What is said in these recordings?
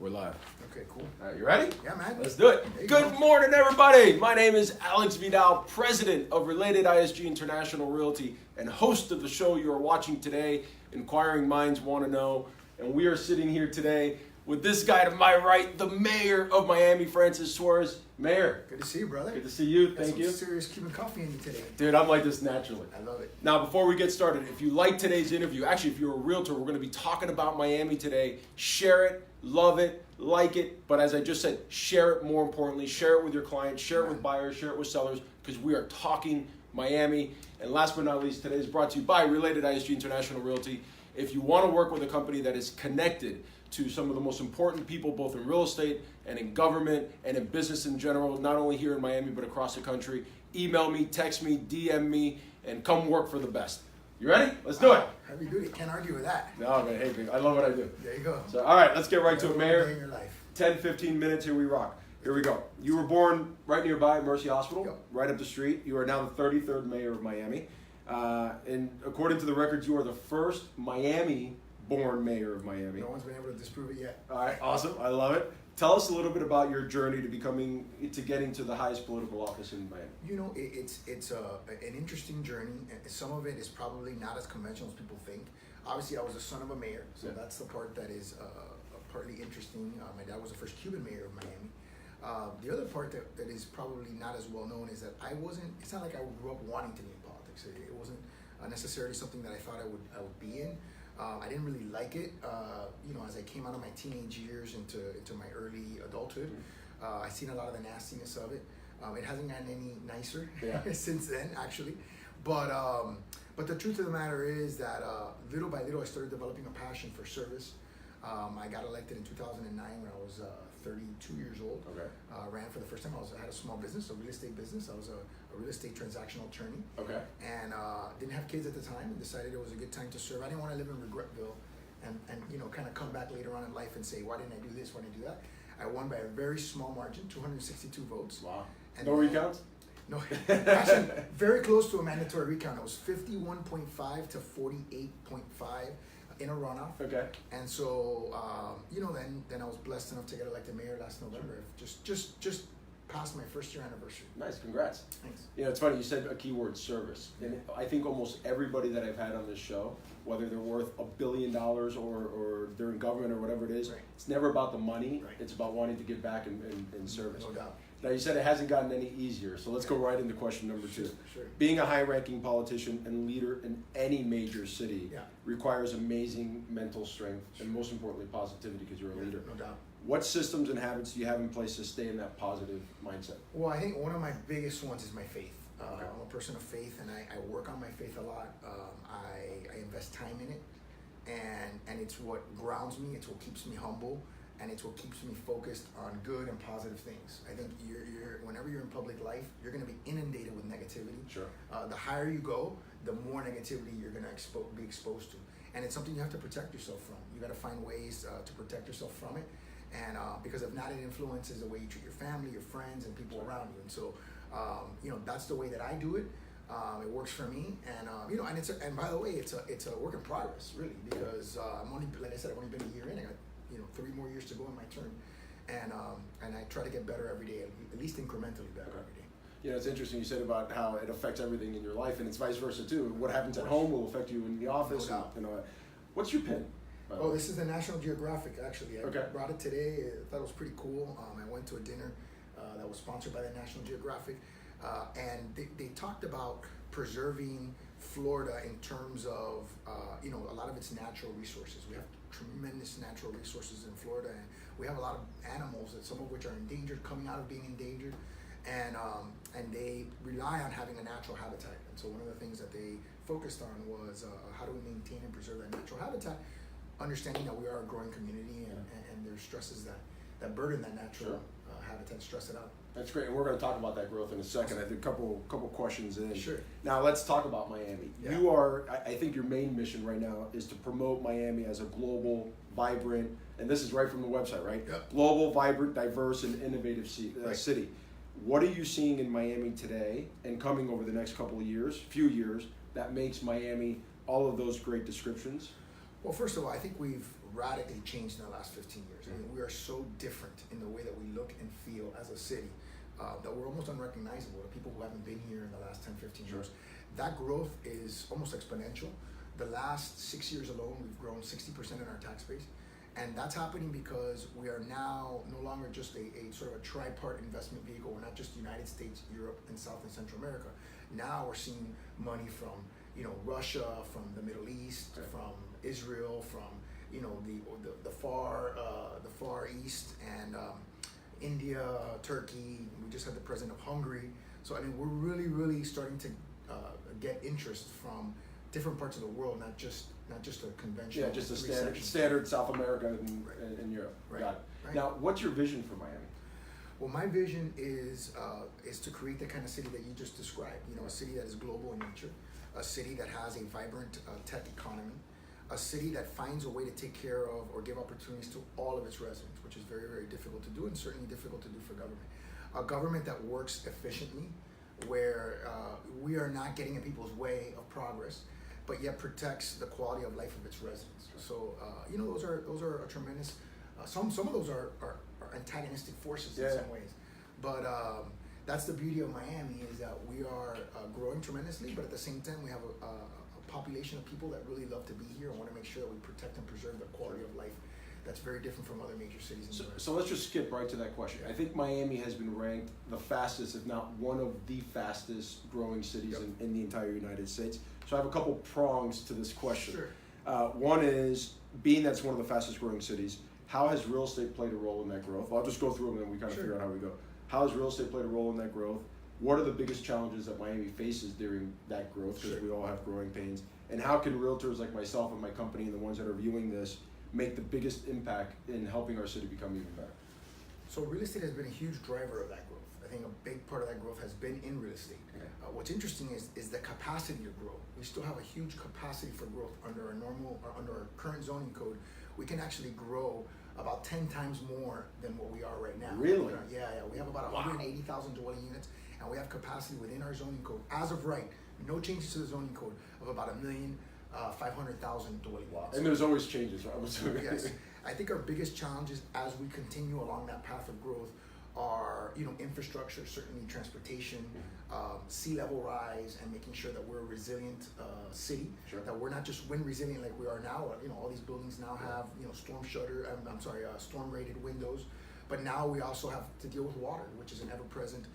We're live. Okay, cool. All right, you ready? Yeah, man. Let's do it. Good morning, everybody. My name is Alex Vidal, president of Related ISG International Realty and host of the show you are watching today, Inquiring Minds Want to Know. And we are sitting here today with this guy to my right, the mayor of Miami, Francis Suarez. Mayor. Good to see you, brother. Good to see you. Thank you. Serious Cuban coffee in you today. Dude, I'm like this naturally. I love it. Now, before we get started, if you like today's interview, actually, if you're a realtor, we're going to be talking about Miami today. Share it, love it, like it. But as I just said, share it more importantly. Share it with your clients, share it with buyers, share it with sellers, because we are talking Miami. And last but not least, today is brought to you by Related ISG International Realty. If you want to work with a company that is connected to some of the most important people, both in real estate and in government and in business in general, not only here in Miami, but across the country, email me, text me, DM me, and come work for the best. You ready? Let's do it. Heavy duty. Can't argue with that. No, man, hey, I love what I do. There you go. So, all right, let's get right to it, In Mayor. your life. 10, 15 minutes, here we rock. Here we go. You were born right nearby, Mercy Hospital, Yep. right up the street. You are now the 33rd mayor of Miami. And according to the records, you are the first Miami-born mayor of Miami. No one's been able to disprove it yet. All right, awesome. I love it. Tell us a little bit about your journey to getting to the highest political office in Miami. You know, it's an interesting journey. Some of it is probably not as conventional as people think. Obviously, I was the son of a mayor, so that's the part that is partly interesting. My dad was the first Cuban mayor of Miami. The other part that is probably not as well known is that it's not like I grew up wanting to be in politics. It wasn't necessarily something that I thought I would be in. I didn't really like it. As I came out of my teenage years into my early adulthood, I've seen a lot of the nastiness of it. It hasn't gotten any nicer since then, actually. But the truth of the matter is that little by little, I started developing a passion for service. I got elected in 2009 when I was 32 years old. Okay. Ran for the first time. I had a small business, a real estate business. I was a real estate transactional attorney. Okay. And didn't have kids at the time, and decided it was a good time to serve. I didn't want to live in Regretville and kind of come back later on in life and say, why didn't I do this, why didn't I do that? I won by a very small margin, 262 votes. Wow. And no recounts? No, actually, very close to a mandatory recount. It was 51.5 to 48.5 in a runoff. Okay. And so, then I was blessed enough to get elected mayor last November. Just passed my first year anniversary. Nice, congrats. Thanks. It's funny, you said a keyword, service. And I think almost everybody that I've had on this show, whether they're worth $1 billion or they're in government or whatever it is, it's never about the money. Right. It's about wanting to give back in service. No doubt. Now, you said it hasn't gotten any easier, so let's go right into question number two. Sure. Being a high-ranking politician and leader in any major city requires amazing mental strength and, most importantly, positivity because you're a leader. No doubt. What systems and habits do you have in place to stay in that positive mindset? Well, I think one of my biggest ones is my faith. I'm a person of faith, and I work on my faith a lot. I invest time in it, and it's what grounds me. It's what keeps me humble. And it's what keeps me focused on good and positive things. I think whenever you're in public life, you're going to be inundated with negativity. Sure. The higher you go, the more negativity you're going to be exposed to. And it's something you have to protect yourself from. You got to find ways to protect yourself from it. And because if not, it influences the way you treat your family, your friends, and people around you. And so, that's the way that I do it. It works for me. And and by the way, it's a work in progress, really, because like I said, I've only been a year in. I got 3 more years to go in my term, and I try to get better every day, at least incrementally better every day. It's interesting you said about how it affects everything in your life, and it's vice versa too. What happens at home will affect you in the office. No doubt. What's your pin? Oh, this is the National Geographic, actually. I Okay. brought it today. I thought it was pretty cool. I went to a dinner that was sponsored by the National Geographic, and they talked about preserving Florida in terms of a lot of its natural resources. We have tremendous natural resources in Florida, and we have a lot of animals, some of which are endangered, coming out of being endangered, and they rely on having a natural habitat. And so one of the things that they focused on was how do we maintain and preserve that natural habitat, understanding that we are a growing community, and there's stresses that burden that natural habitat, stress it out. That's great, and we're going to talk about that growth in a second. I think a couple questions in. Sure. Now let's talk about Miami. Yeah. You are, I think your main mission right now is to promote Miami as a global, vibrant, and this is right from the website, right? Yep. Global, vibrant, diverse, and innovative city. What are you seeing in Miami today and coming over the next few years, that makes Miami all of those great descriptions? Well, first of all, I think we've radically changed in the last 15 years. I mean, we are so different in the way that we look and feel as a city that we're almost unrecognizable to people who haven't been here in the last 10, 15 years. That growth is almost exponential. The last 6 years alone, we've grown 60% in our tax base. And that's happening because we are now no longer just a sort of a tripart investment vehicle. We're not just the United States, Europe, and South and Central America. Now we're seeing money from, Russia, from the Middle East, from Israel, from, the far east, and India, Turkey. We just had the president of Hungary. So I mean, we're really, really starting to get interest from different parts of the world, not just a conventional. Yeah, just a standard South America and Europe. Right. Got it. Right. Now, what's your vision for Miami? Well, my vision is to create the kind of city that you just described. A city that is global in nature, a city that has a vibrant tech economy, a city that finds a way to take care of or give opportunities to all of its residents, which is very, very difficult to do, and certainly difficult to do for government. A government that works efficiently, where we are not getting in people's way of progress, but yet protects the quality of life of its residents. So those are a tremendous. Some of those are antagonistic forces in some ways, but that's the beauty of Miami, is that we are growing tremendously, but at the same time we have a population of people that really love to be here and want to make sure that we protect and preserve the quality of life that's very different from other major cities in the US. So let's just skip right to that question. I think Miami has been ranked the fastest, if not one of the fastest growing cities in the entire United States. So I have a couple prongs to this question. Sure. One is, being that's one of the fastest growing cities, how has real estate played a role in that growth? I'll just go through them and then we kind of figure out how we go. How has real estate played a role in that growth? What are the biggest challenges that Miami faces during that growth? Because we all have growing pains. And how can realtors like myself and my company and the ones that are viewing this make the biggest impact in helping our city become even better? So real estate has been a huge driver of that growth. I think a big part of that growth has been in real estate. What's interesting is the capacity to grow. We still have a huge capacity for growth under our current zoning code. We can actually grow about 10 times more than what we are right now. Really? Yeah. We have about 180,000 dwelling units, and we have capacity within our zoning code, as of right, no changes to the zoning code, of about 1,500,000 dwelling units. And there's always changes, right? Yes. I think our biggest challenges as we continue along that path of growth are, infrastructure, certainly transportation, sea level rise, and making sure that we're a resilient city. Sure. That we're not just wind resilient like we are now. All these buildings now have, storm rated windows, but now we also have to deal with water, which is an ever-present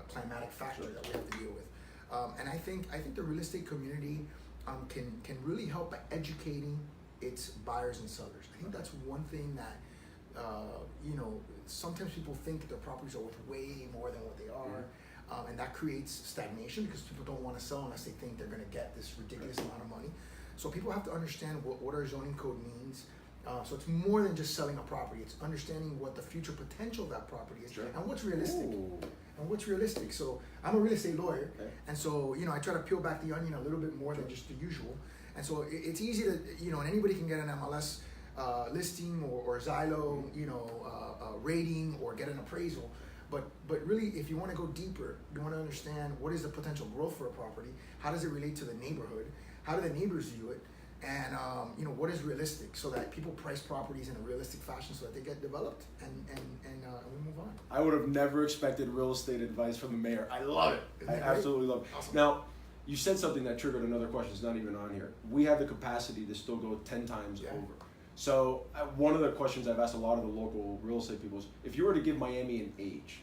climatic factor that we have to deal with. And I think the real estate community can really help by educating its buyers and sellers. I think that's one thing that sometimes people think their properties are worth way more than what they are, and that creates stagnation because people don't want to sell unless they think they're going to get this ridiculous amount of money. So people have to understand what our zoning code means. So it's more than just selling a property. It's understanding what the future potential of that property is and what's realistic. And what's realistic. So I'm a real estate lawyer, and so I try to peel back the onion a little bit more than just the usual. And so it's easy to and anybody can get an MLS listing or Zillow rating or get an appraisal. But really, if you want to go deeper, you want to understand what is the potential growth for a property, how does it relate to the neighborhood, how do the neighbors view it, and what is realistic, so that people price properties in a realistic fashion so that they get developed and we move on. I would have never expected real estate advice from the mayor. I love it. I absolutely love it. Awesome. Now, you said something that triggered another question. It's not even on here. We have the capacity to still go 10 times over. So one of the questions I've asked a lot of the local real estate people is, if you were to give Miami an age,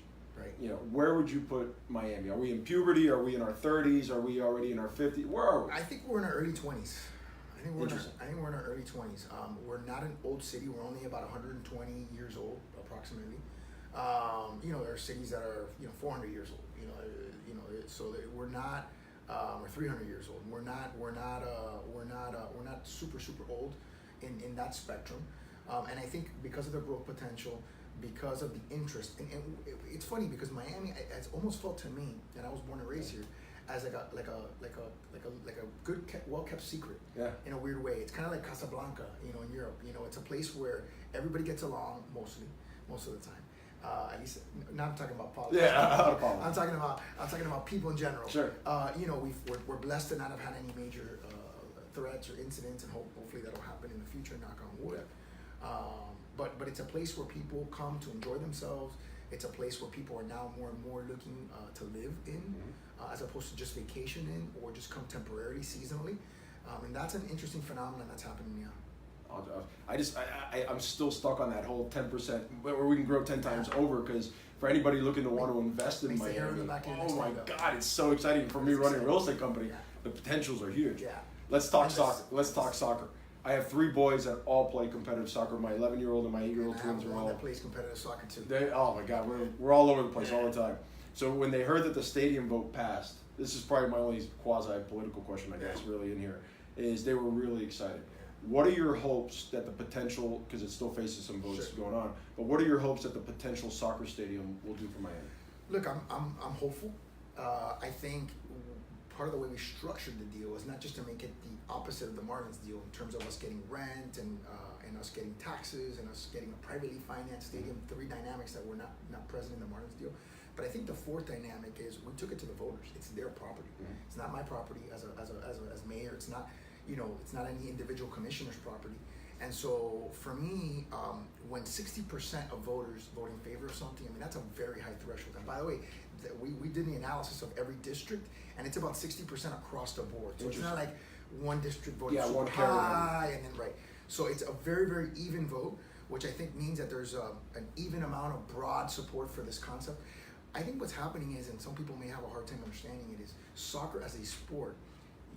where would you put Miami? Are we in puberty? Are we in our 30s? Are we already in our 50s? Where are we? I think we're in our early 20s. I think we're in our early 20s. We're not an old city. We're only about 120 years old, approximately. There are cities that are 400 years old. So that we're not. We're 300 years old. We're not super old in that spectrum. And I think because of the growth potential, because of the interest, and it's funny because Miami, it's almost felt to me, and I was born and raised here, as like a good, well-kept secret. In a weird way. It's kind of like Casablanca, in Europe. It's a place where everybody gets along most of the time. At least, not I'm talking about politics. I'm talking about people in general. Sure. We're blessed to not have had any major threats or incidents, and hopefully that'll happen in the future, knock on wood. But it's a place where people come to enjoy themselves. It's a place where people are now more and more looking to live in, as opposed to just vacation in or just come temporarily, seasonally. And that's an interesting phenomenon that's happening now. I'm still stuck on that whole 10% where we can grow 10 times over, because for anybody looking to want to invest in Miami, oh my God, it's so exciting. For me running a real estate company, the potentials are huge. Yeah. Let's talk soccer. Let's talk soccer. I have 3 boys that all play competitive soccer. My 11-year-old and my 8-year-old twins are all. That plays competitive soccer too. Oh my God, we're all over the place all the time. So when they heard that the stadium vote passed, this is probably my only quasi-political question, I guess, really in here, is they were really excited. What are your hopes that the potential, because it still faces some votes going on, but what are your hopes that the potential soccer stadium will do for Miami? Look, I'm hopeful. I think part of the way we structured the deal is not just to make it the opposite of the Marlins deal in terms of us getting rent and us getting taxes and us getting a privately financed stadium, 3 dynamics that were not present in the Marlins deal. But I think the 4th dynamic is we took it to the voters. It's their property. It's not my property as mayor. It's not, it's not any individual commissioner's property. And so for me, when 60% of voters vote in favor of something, I mean, that's a very high threshold. And by the way, we did the analysis of every district, and it's about 60% across the board. So it's not like one district voted super high, and then So it's a very, very even vote, which I think means that there's an even amount of broad support for this concept. I think what's happening is, and some people may have a hard time understanding it, is soccer as a sport.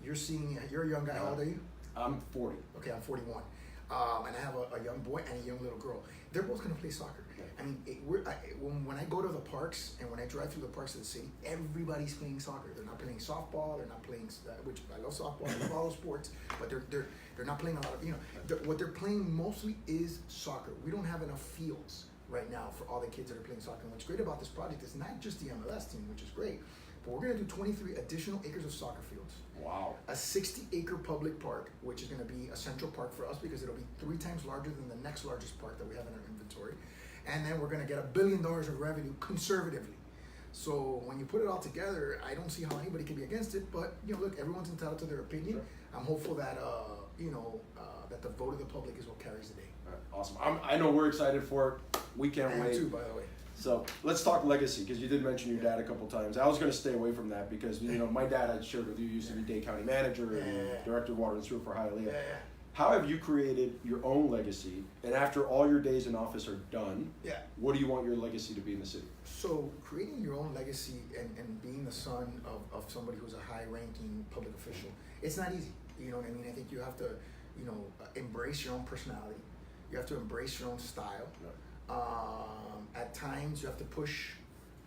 You're a young guy. How old are you? I'm 40. Okay, I'm 41. And I have a young boy and a young little girl. They're both going to play soccer. I mean, when I go to the parks and when I drive through the parks of the city, everybody's playing soccer. They're not playing softball. They're not playing, which I love softball. I love all those sports, but they're not playing a lot of, what they're playing mostly is soccer. We don't have enough fields right now for all the kids that are playing soccer. And what's great about this project is not just the MLS team, which is great, but we're going to do 23 additional acres of soccer fields. Wow. A 60-acre public park, which is going to be a central park for us because it'll be 3 times larger than the next largest park that we have in our inventory. And then we're going to get $1 billion of revenue conservatively. So when you put it all together, I don't see how anybody can be against it. But look, everyone's entitled to their opinion. Sure. I'm hopeful that that the vote of the public is what carries the day. Awesome. I know we're excited for it. We can't wait. Too, by the way. So let's talk legacy, because you did mention your dad a couple times. I was going to stay away from that because my dad, I shared with you, used to be Dade County manager and director of water and sewer for Hialeah. How have you created your own legacy? And after all your days in office are done, what do you want your legacy to be in the city? So creating your own legacy and being the son of somebody who's a high-ranking public official, it's not easy. You know what I mean? I think you have to, embrace your own personality. You have to embrace your own style. At times you have to push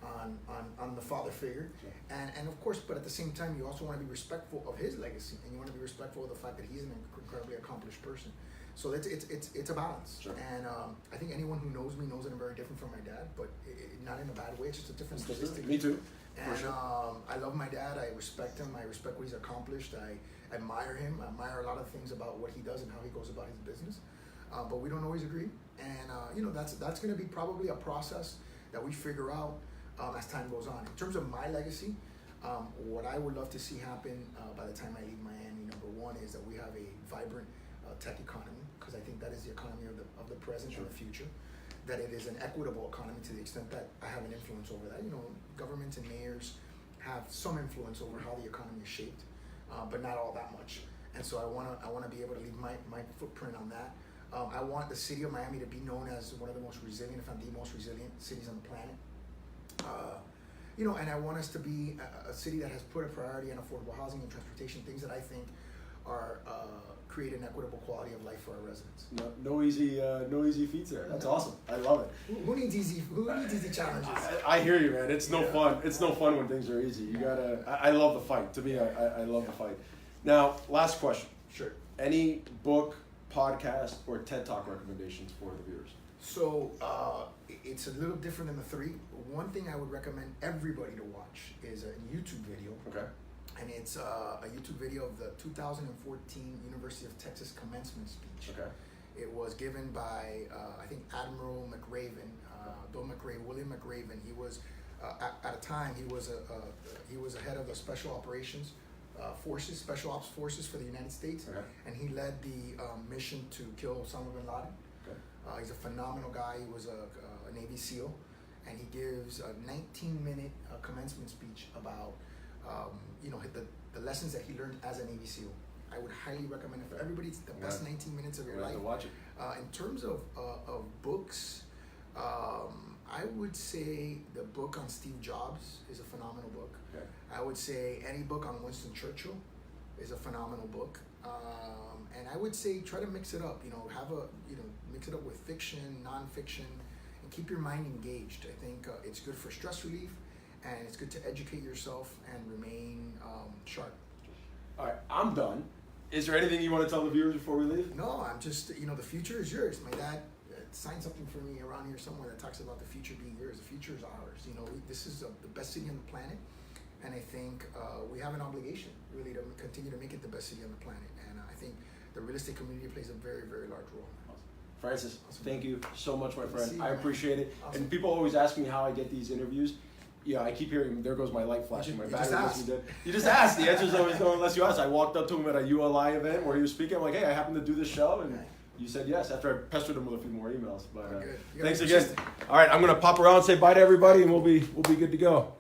on the father figure, and of course, but at the same time, you also want to be respectful of his legacy, and you want to be respectful of the fact that he's an incredibly accomplished person. So it's a balance, and I think anyone who knows me knows that I'm very different from my dad, but not in a bad way. It's just a different statistic. Me too. And I love my dad. I respect him. I respect what he's accomplished. I admire him. I admire a lot of things about what he does and how he goes about his business. But we don't always agree, and that's going to be probably a process that we figure out as time goes on. In terms of my legacy, what I would love to see happen by the time I leave Miami, number one, is that we have a vibrant tech economy, because I think that is the economy of the present and the future. That it is an equitable economy to the extent that I have an influence over that. Governments and mayors have some influence over how the economy is shaped, but not all that much. And so I want to be able to leave my footprint on that. I want the city of Miami to be known as one of the most resilient, if not the most resilient cities on the planet. And I want us to be a city that has put a priority on affordable housing and transportation, things that I think are create an equitable quality of life for our residents. No easy feats there. That's awesome. I love it. Who needs easy challenges? I hear you, man. It's no fun. It's no fun when things are easy. You gotta. I love the fight. To me, I love the fight. Now, last question. Sure. Any book, podcast, or TED Talk recommendations for the viewers? So it's a little different than the 3. One thing I would recommend everybody to watch is a YouTube video. Okay. And it's a YouTube video of the 2014 University of Texas commencement speech. Okay. It was given by I think Admiral McRaven, William McRaven. He was at a time he was a head of the special operations forces, special ops forces for the United States, Okay. and he led the mission to kill Osama bin Laden. Okay. He's a phenomenal guy. He was a Navy SEAL, and he gives a 19-minute commencement speech about the lessons that he learned as a Navy SEAL. I would highly recommend it for everybody. It's the best 19 minutes of your We'll have life. to watch it. In terms of books, I would say the book on Steve Jobs is a phenomenal book. Okay. I would say any book on Winston Churchill is a phenomenal book. And I would say try to mix it up. Mix it up with fiction, nonfiction, and keep your mind engaged. I think it's good for stress relief, and it's good to educate yourself and remain sharp. All right, I'm done. Is there anything you want to tell the viewers before we leave? No, I'm just, the future is yours. My dad signed something for me around here somewhere that talks about the future being yours. The future is ours. This is the best city on the planet, and I think we have an obligation really to continue to make it the best city on the planet. And I think the real estate community plays a very, very large role. Francis, Awesome. thank you so much, my Good to friend. see you, I man. appreciate it. Awesome. And people always ask me how I get these interviews. Yeah, I keep hearing, there goes my light flashing. My You battery just must be asked. dead. You just asked. The answer's always no unless you ask. I walked up to him at a ULI event where he was speaking. I'm like, hey, I happen to do this show. And Okay. you said yes after I pestered him with a few more emails. But Good. You gotta thanks be again. persistent. All right, I'm going to pop around and say bye to everybody, and we'll be good to go.